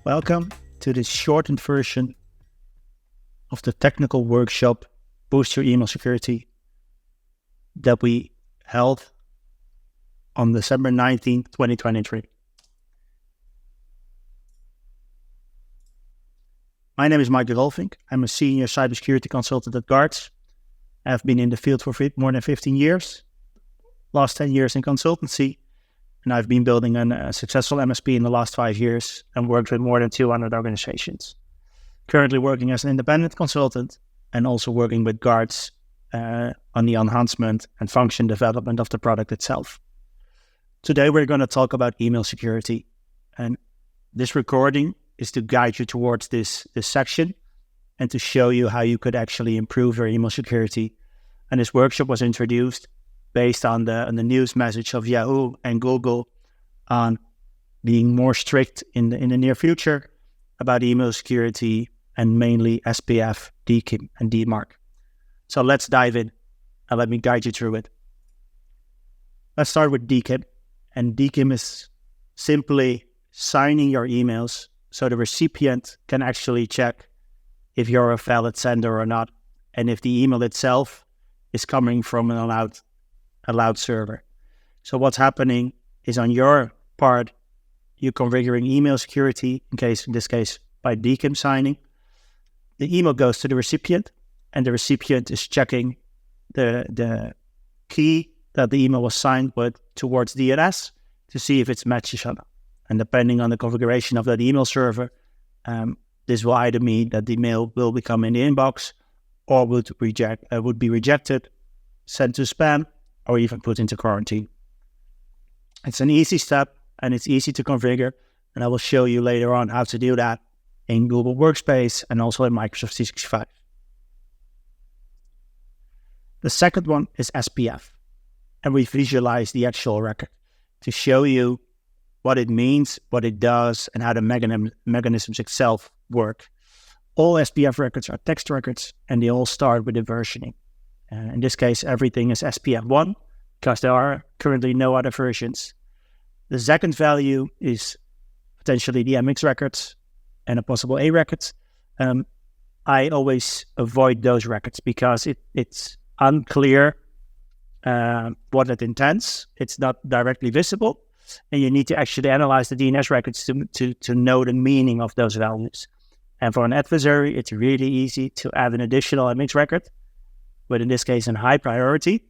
Welcome to this shortened version of the technical workshop Boost Your Email Security that we held on December 19th, 2023. My name is Michael Rolfink. I'm a senior cybersecurity consultant at Guards. I've been in the field for more than 15 years, last 10 years in consultancy, and I've been building a successful MSP in the last 5 years and worked with more than 200 organizations. Currently working as an independent consultant and also working with Guards on the enhancement and function development of the product itself. Today we're going to talk about email security, and this recording is to guide you towards this section and to show you how you could actually improve your email security. And this workshop was introduced based on the news message of Yahoo and Google on being more strict in the near future about email security, and mainly SPF, DKIM, and DMARC. So let's dive in and let me guide you through it. Let's start with DKIM. And DKIM is simply signing your emails so the recipient can actually check if you're a valid sender or not, and if the email itself is coming from an allowed server. So what's happening is, on your part, you're configuring email security, in this case by DKIM signing. The email goes to the recipient, and the recipient is checking the key that the email was signed with towards DNS to see if it's matches or not. And depending on the configuration of that email server, this will either mean that the mail will become in the inbox, or would be rejected, sent to spam, or even put into quarantine. It's an easy step and it's easy to configure, and I will show you later on how to do that in Google Workspace and also in Microsoft 365. The second one is SPF, and we visualize the actual record to show you what it means, what it does, and how the mechanisms itself work. All SPF records are text records, and they all start with the versioning. In this case, everything is SPF 1, because there are currently no other versions. The second value is potentially the MX records and a possible A records. I always avoid those records because it's unclear what it intends. It's not directly visible, and you need to actually analyze the DNS records to know the meaning of those values. And for an adversary, it's really easy to add an additional MX record, but in this case, in high priority,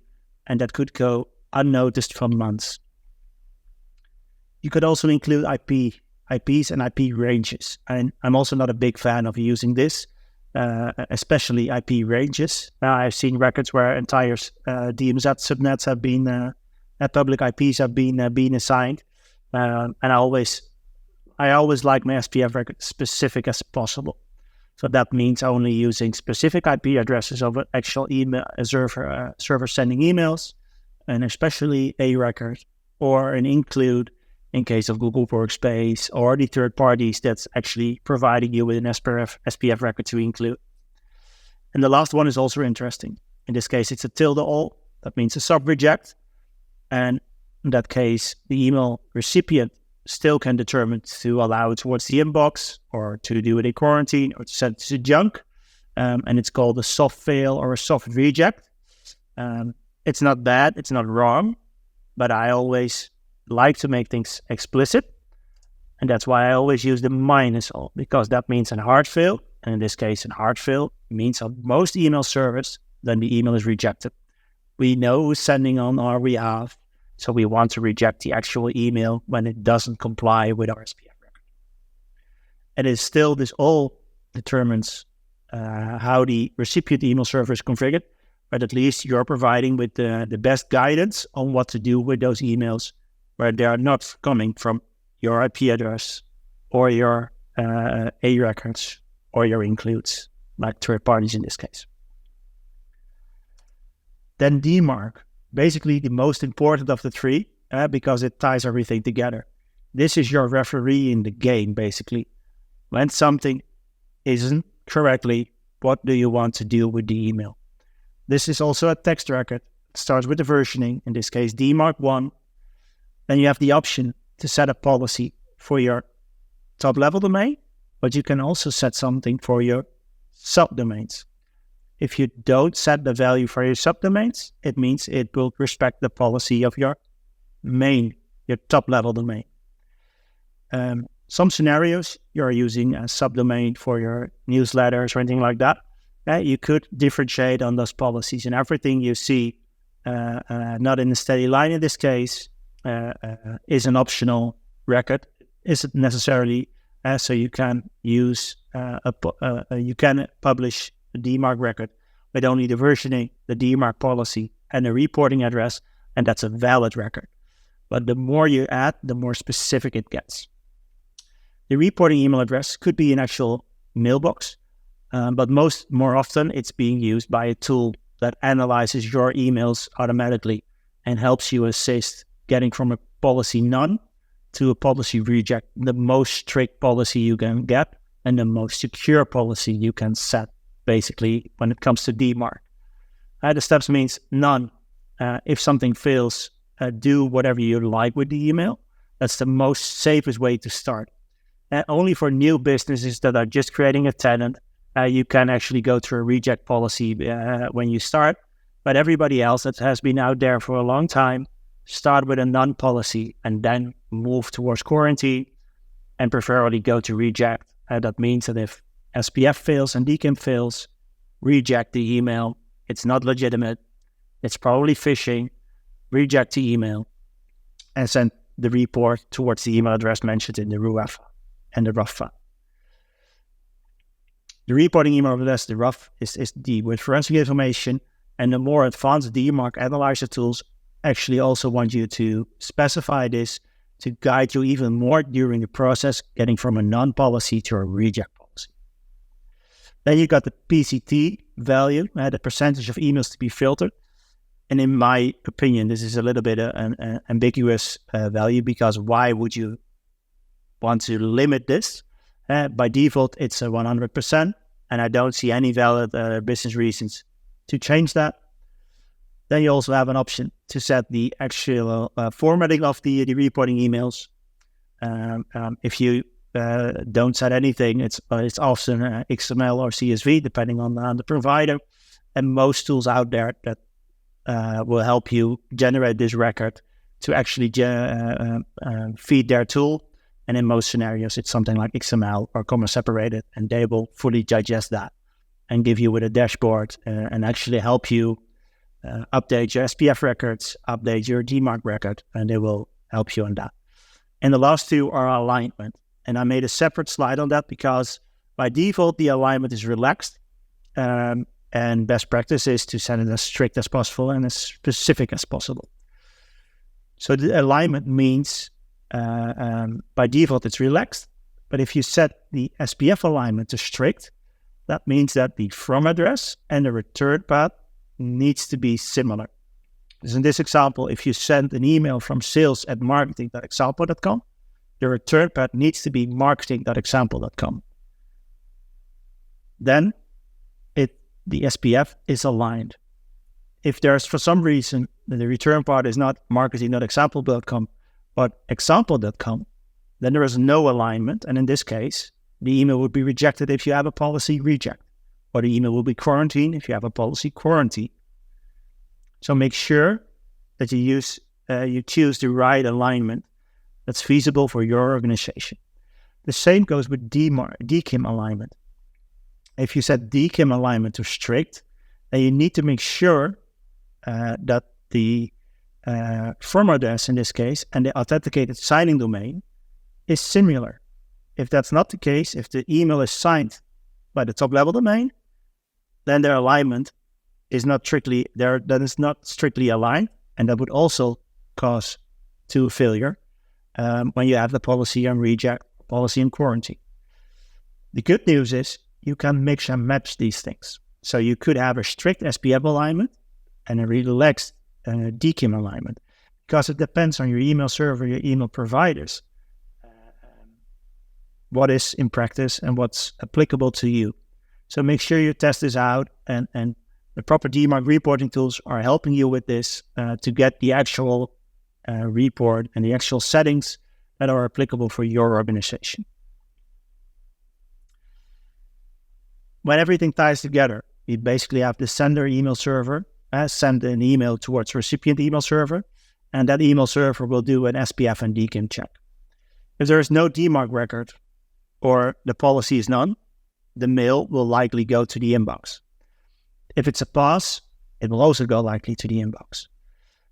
and that could go unnoticed for months. You could also include IPs and IP ranges. And I'm also not a big fan of using this, especially IP ranges. I've seen records where entire DMZ subnets have been public IPs have been assigned, and I always like my SPF record specific as possible. So that means only using specific IP addresses of an actual email server sending emails, and especially a record or an include in case of Google Workspace or the third parties that's actually providing you with an SPF record to include. And the last one is also interesting. In this case, it's a tilde all. That means a sub-reject. And in that case, the email recipient still can determine to allow it towards the inbox, or to do it in quarantine, or to send it to junk. And it's called a soft fail or a soft reject. It's not bad, it's not wrong, but I always like to make things explicit. And that's why I always use the -all, because that means a hard fail. And in this case, a hard fail means on most email servers, then the email is rejected. We know who's sending on our behalf, so we want to reject the actual email when it doesn't comply with our SPF record. And it's still, this all determines how the recipient email server is configured, but at least you're providing with the best guidance on what to do with those emails where they are not coming from your IP address or your A records or your includes, like third parties in this case. Then DMARC, basically the most important of the three, because it ties everything together. This is your referee in the game, basically. When something isn't correctly, what do you want to do with the email? This is also a text record. It starts with the versioning, in this case DMARC 1. Then you have the option to set a policy for your top level domain but you can also set something for your subdomains. If you don't set the value for your subdomains, it means it will respect the policy of your top level domain. Some scenarios you're using a subdomain for your newsletters or anything like that. You could differentiate on those policies, and everything you see not in a steady line in this case is an optional record. Isn't necessarily so you can use you can publish a DMARC record with only the versioning, the DMARC policy, and the reporting address, and that's a valid record. But the more you add, the more specific it gets. The reporting email address could be an actual mailbox, but more often it's being used by a tool that analyzes your emails automatically and helps you assist getting from a policy none to a policy reject, the most strict policy you can get and the most secure policy you can set, basically, when it comes to DMARC. The steps means none. If something fails, do whatever you like with the email. That's the most safest way to start. Only for new businesses that are just creating a tenant, you can actually go through a reject policy when you start. But everybody else that has been out there for a long time, start with a none policy and then move towards quarantine and preferably go to reject. That means that if SPF fails and DKIM fails, reject the email. It's not legitimate. It's probably phishing. Reject the email and send the report towards the email address mentioned in the RUAF and the RUF file. The reporting email address, the RUF, is the with forensic information, and the more advanced DMARC analyzer tools actually also want you to specify this to guide you even more during the process, getting from a non-policy to a reject policy. Then you got the PCT value, the percentage of emails to be filtered. And in my opinion, this is a little bit an ambiguous value, because why would you want to limit this? By default, it's a 100%, and I don't see any valid business reasons to change that. Then you also have an option to set the actual formatting of the reporting emails. If you don't set anything, it's often XML or CSV, depending on the provider. And most tools out there that will help you generate this record to actually feed their tool. And in most scenarios, it's something like XML or comma separated, and they will fully digest that and give you with a dashboard and actually help you update your SPF records, update your DMARC record, and they will help you on that. And the last two are alignment. And I made a separate slide on that because by default, the alignment is relaxed. And best practice is to set it as strict as possible and as specific as possible. So the alignment means by default it's relaxed, but if you set the SPF alignment to strict, that means that the from address and the return path needs to be similar. So in this example, if you send an email from sales@marketing.example.com, the return path needs to be marketing.example.com. Then the SPF is aligned. If there's, for some reason, the return part is not marketing.example.com, but example.com, then there is no alignment. And in this case, the email would be rejected if you have a policy reject, or the email will be quarantined if you have a policy quarantine. So make sure that you choose the right alignment that's feasible for your organization. The same goes with DKIM alignment. If you set DKIM alignment to strict, then you need to make sure that the from address in this case and the authenticated signing domain is similar. If that's not the case, if the email is signed by the top level domain, then their alignment is not strictly aligned, and that would also cause to failure when you have the policy on reject, policy on quarantine. The good news is you can mix and match these things. So you could have a strict SPF alignment and a relaxed DKIM alignment, because it depends on your email server, your email providers, what is in practice and what's applicable to you. So make sure you test this out, and the proper DMARC reporting tools are helping you with this to get the actual report and the actual settings that are applicable for your organization. when everything ties together, you basically have the sender email server send an email towards the recipient email server, and that email server will do an SPF and DKIM check. If there is no DMARC record or the policy is none, the mail will likely go to the inbox. If it's a pass, it will also go likely to the inbox.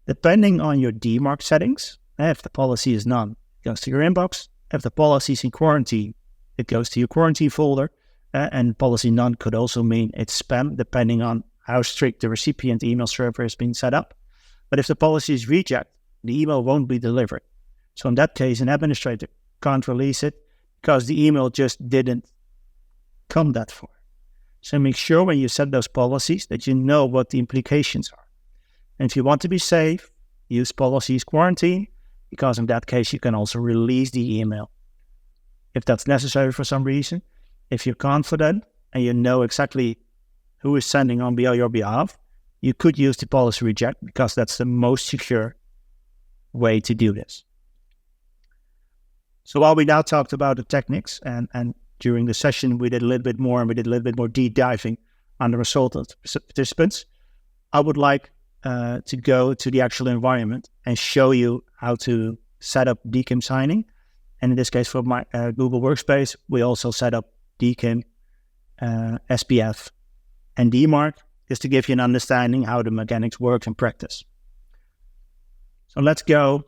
Depending on your DMARC settings, if the policy is none, it goes to your inbox. If the policy is in quarantine, it goes to your quarantine folder. And policy none could also mean it's spam, depending on how strict the recipient email server has been set up. But if the policy is reject, the email won't be delivered. So in that case, an administrator can't release it because the email just didn't come that far. So make sure when you set those policies that you know what the implications are. And if you want to be safe, use policies quarantine, because in that case, you can also release the email if that's necessary for some reason. If you're confident and you know exactly who is sending on your behalf, you could use the policy reject because that's the most secure way to do this. So while we now talked about the techniques and during the session we did a little bit more and we did a little bit more deep diving on the result of the participants, I would like to go to the actual environment and show you how to set up DKIM signing. And in this case for my Google Workspace, we also set up DKIM, SPF, and DMARC, just to give you an understanding how the mechanics work in practice. So let's go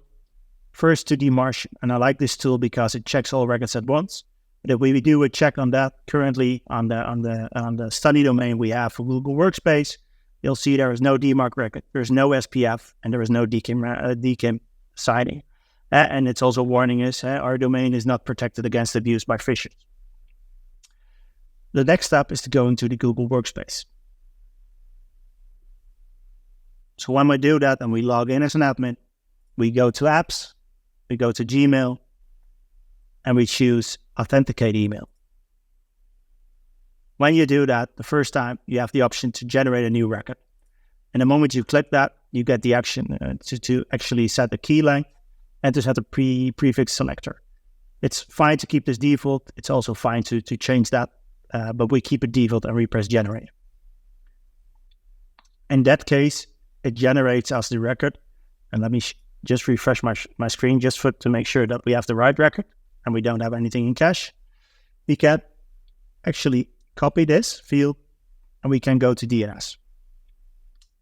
first to DMARC, and I like this tool because it checks all records at once. But if we do a check on that currently on the study domain we have for Google Workspace, you'll see there is no DMARC record, there is no SPF, and there is no DKIM signing. And it's also warning us our domain is not protected against abuse by phishers. The next step is to go into the Google Workspace. So when we do that and we log in as an admin, we go to apps, we go to Gmail, and we choose authenticate email. When you do that, the first time, you have the option to generate a new record. And the moment you click that, you get the action to actually set the key length and to set a prefix selector. It's fine to keep this default. It's also fine to change that, but we keep it default and we press generate. In that case, it generates us the record. And let me just refresh my screen just to make sure that we have the right record and we don't have anything in cache. We can actually copy this field and we can go to DNS.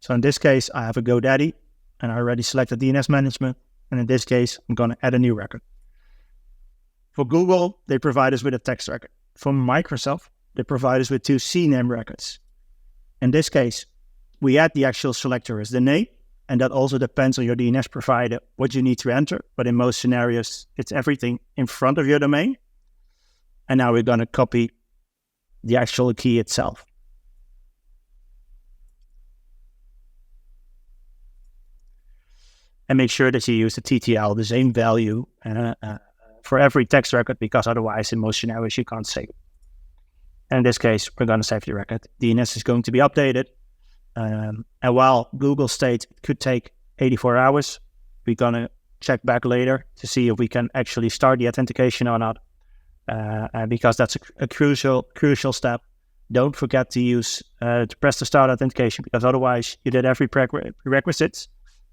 So in this case, I have a GoDaddy and I already selected DNS management. And in this case, I'm going to add a new record. For Google, they provide us with a text record. For Microsoft, they provide us with 2 CNAME records. In this case, we add the actual selector as the name, and that also depends on your DNS provider, what you need to enter. But in most scenarios, it's everything in front of your domain. And now we're going to copy the actual key itself. And make sure that you use the TTL, the same value for every text record, because otherwise in most scenarios you can't save it. And in this case, we're going to save the record. DNS is going to be updated. And while Google states it could take 84 hours, we're going to check back later to see if we can actually start the authentication or not, because that's a crucial step. Don't forget to use to press the start authentication, because otherwise you did every prerequisites,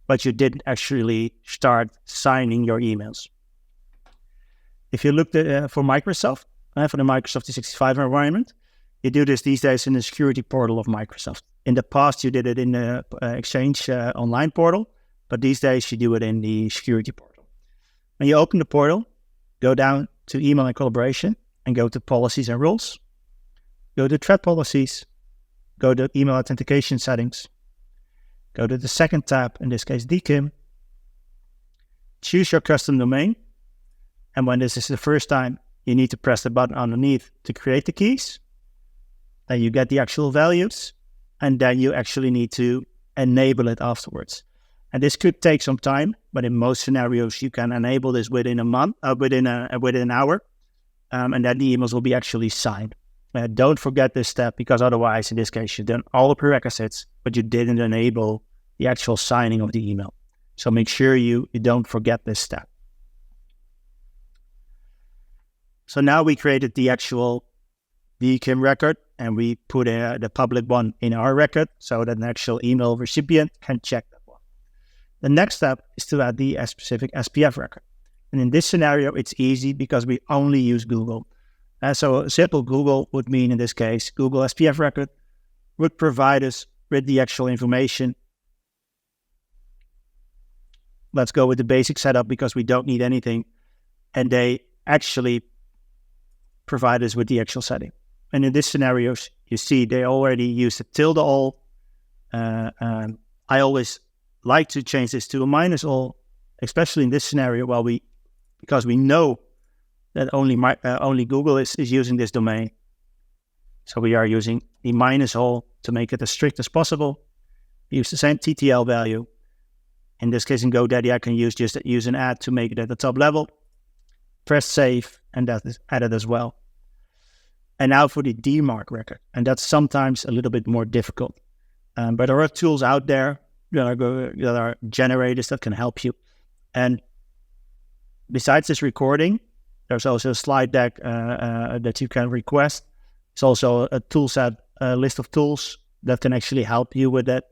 but you didn't actually start signing your emails. If you look for Microsoft, for the Microsoft 365 environment, you do this these days in the security portal of Microsoft. In the past, you did it in the Exchange online portal, but these days you do it in the security portal. When you open the portal, go down to email and collaboration and go to policies and rules. Go to thread policies, go to email authentication settings, go to the second tab, in this case DKIM, choose your custom domain, and when this is the first time, you need to press the button underneath to create the keys. Then you get the actual values, and then you actually need to enable it afterwards. And this could take some time, but in most scenarios, you can enable this within a month, within an hour, and then the emails will be actually signed. Don't forget this step, because otherwise, in this case, you've done all the prerequisites, but you didn't enable the actual signing of the email. So make sure you don't forget this step. So now we created the actual DKIM record, and we put the public one in our record so that an actual email recipient can check that one. The next step is to add the specific SPF record. And in this scenario, it's easy because we only use Google. So simple Google would mean, in this case, Google SPF record would provide us with the actual information. Let's go with the basic setup because we don't need anything. And they actually provide us with the actual setting. And in this scenario, you see they already use the tilde all. I always like to change this to a minus all, especially in this scenario, because we know that only Google is using this domain. So we are using the minus all to make it as strict as possible. Use the same TTL value. In this case, in GoDaddy, I can use an add to make it at the top level. Press save, and that is added as well. And now for the DMARC record, and that's sometimes a little bit more difficult. But there are tools out there that are generators that can help you. And besides this recording, there's also a slide deck that you can request. It's also a tool set, a list of tools that can actually help you with that.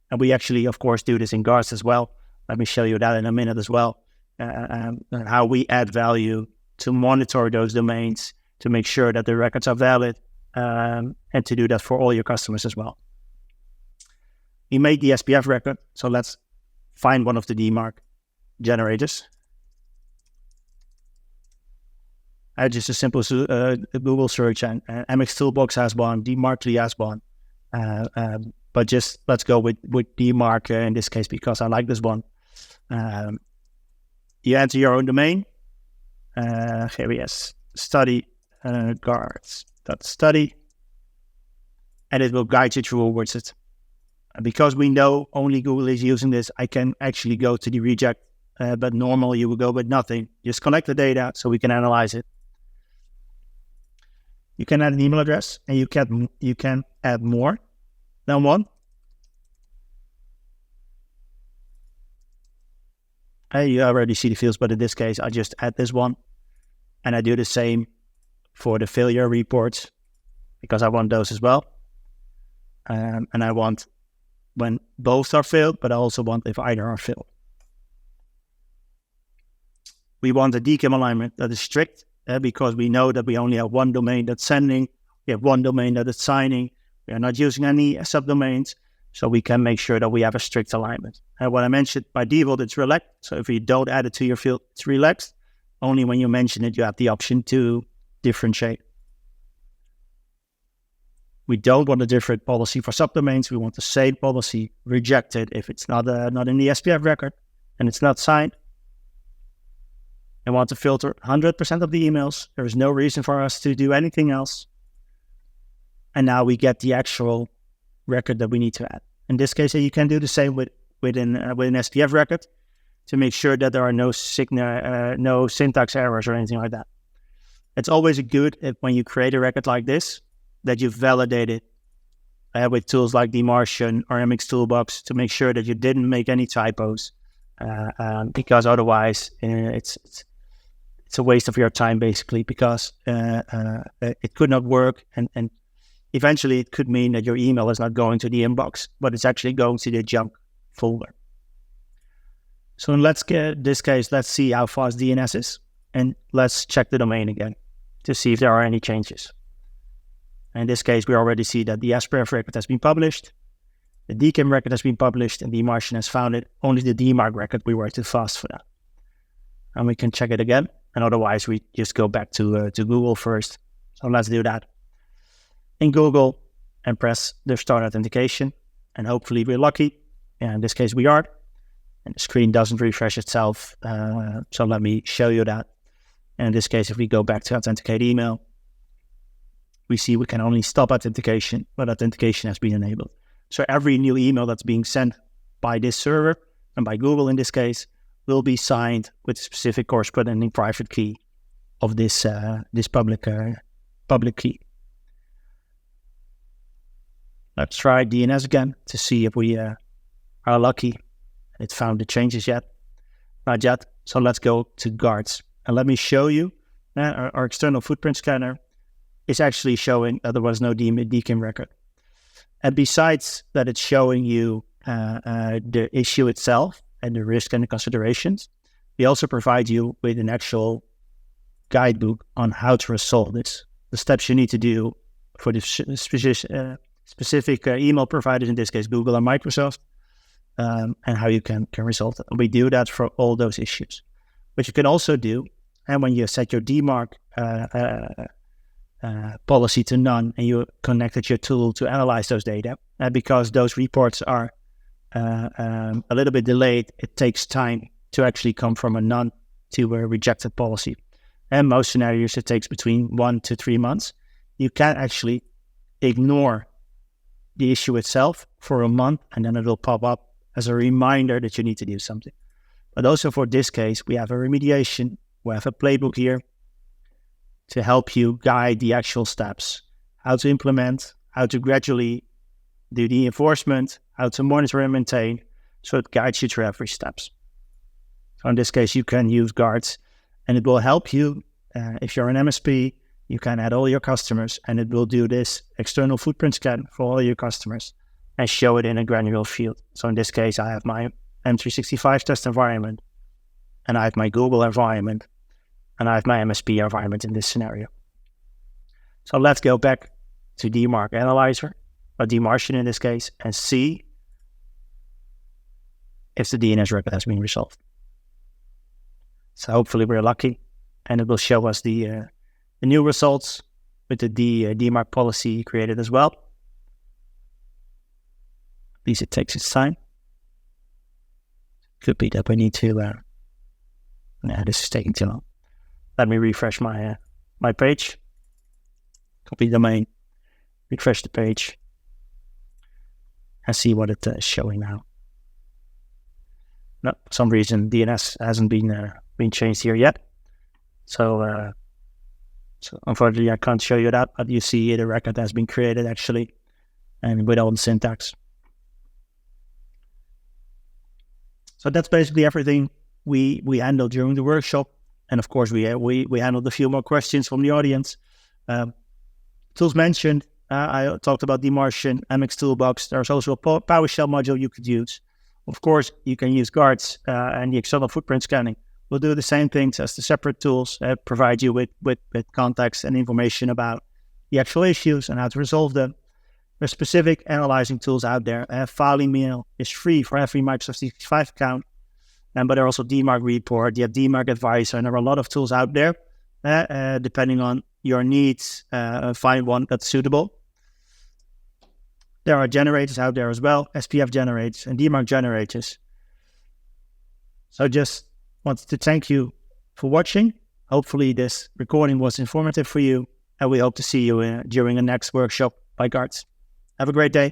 And we actually, of course, do this in Guards as well. Let me show you that in a minute as well. And how we add value to monitor those domains to make sure that the records are valid, and to do that for all your customers as well. We made the SPF record, so let's find one of the DMARC generators. Just a simple Google search, and MX Toolbox has one, DMARC has one. But just let's go with DMARC in this case because I like this one. You enter your own domain. Here we have study guards.study, and it will guide you towards it. Because we know only Google is using this, I can actually go to the reject, but normally you will go with nothing. Just collect the data so we can analyze it. You can add an email address, and you can add more than one. You already see the fields, but in this case, I just add this one. And I do the same for the failure reports because I want those as well. And I want when both are failed, but I also want if either are failed. We want a DKIM alignment that is strict because we know that we only have one domain that's sending. We have one domain that is signing. We are not using any subdomains, so we can make sure that we have a strict alignment. And what I mentioned, by default, it's relaxed. So if you don't add it to your field, it's relaxed. Only when you mention it, you have the option to differentiate. We don't want a different policy for subdomains. We want the same policy, rejected if it's not in the SPF record and it's not signed. I want to filter 100% of the emails. There is no reason for us to do anything else. And now we get the actual record that we need to add. In this case, you can do the same with an SPF record to make sure that there are no syntax errors or anything like that. It's always good when you create a record like this that you validate it with tools like DMARC or MX Toolbox to make sure that you didn't make any typos, because otherwise it's a waste of your time basically, because it could not work, and eventually it could mean that your email is not going to the inbox, but it's actually going to the junk folder. So in this case, let's see how fast DNS is, and let's check the domain again to see if there are any changes. In this case, we already see that the SPF record has been published, the DKIM record has been published, and DMARC has found it. Only the DMARC record, we were too fast for that. And we can check it again, and otherwise we just go back to Google first. So let's do that. In Google, and press the start authentication, and hopefully we're lucky. And in this case, we are. And the screen doesn't refresh itself, so let me show you that. And in this case, if we go back to authenticate email, we see we can only stop authentication, but authentication has been enabled. So every new email that's being sent by this server, and by Google in this case, will be signed with a specific corresponding private key of this public key. Let's try DNS again to see if we are lucky. It found the changes yet? Not yet. So let's go to Guards. And let me show you our external footprint scanner is actually showing that there was no DKIM record. And besides that, it's showing you the issue itself and the risk and the considerations. We also provide you with an actual guidebook on how to resolve this, the steps you need to do for the specific email providers, in this case Google and Microsoft, and how you can resolve it. And we do that for all those issues. But you can also do, and when you set your DMARC policy to none and you connected your tool to analyze those data, because those reports are a little bit delayed, it takes time to actually come from a none to a rejected policy. And most scenarios, it takes between 1 to 3 months. You can actually ignore the issue itself for a month, and then it will pop up as a reminder that you need to do something. But also for this case, we have a remediation. We have a playbook here to help you guide the actual steps, how to implement, how to gradually do the enforcement, how to monitor and maintain, so it guides you through every steps. So in this case, you can use Guards, and it will help you. If you're an MSP, you can add all your customers, and it will do this external footprint scan for all your customers and show it in a granular field. So in this case, I have my M365 test environment, and I have my Google environment, and I have my MSP environment in this scenario. So let's go back to DMARC Analyzer, or DMARCian in this case, and see if the DNS record has been resolved. So hopefully we're lucky, and it will show us the new results with the DMARC policy created as well. At least it takes its time. Could be that we need to, this is taking too long. Let me refresh my page. Copy the domain, refresh the page, and see what it's showing now. No, for some reason DNS hasn't been changed here yet. So unfortunately I can't show you that, but you see the record has been created actually, and with all the syntax. So that's basically everything we handled during the workshop. And of course, we handled a few more questions from the audience. Tools mentioned, I talked about DMARCian, MX Toolbox. There's also a PowerShell module you could use. Of course, you can use Guards and the external footprint scanning. We'll do the same things as the separate tools, provide you with context and information about the actual issues and how to resolve them. There's specific analyzing tools out there. FileMail is free for every Microsoft 365 account. But there are also DMARC Report, you have DMARC Advisor, and there are a lot of tools out there. Depending on your needs, find one that's suitable. There are generators out there as well, SPF generators and DMARC generators. So just wanted to thank you for watching. Hopefully this recording was informative for you, and we hope to see you during the next workshop by Guards. Have a great day.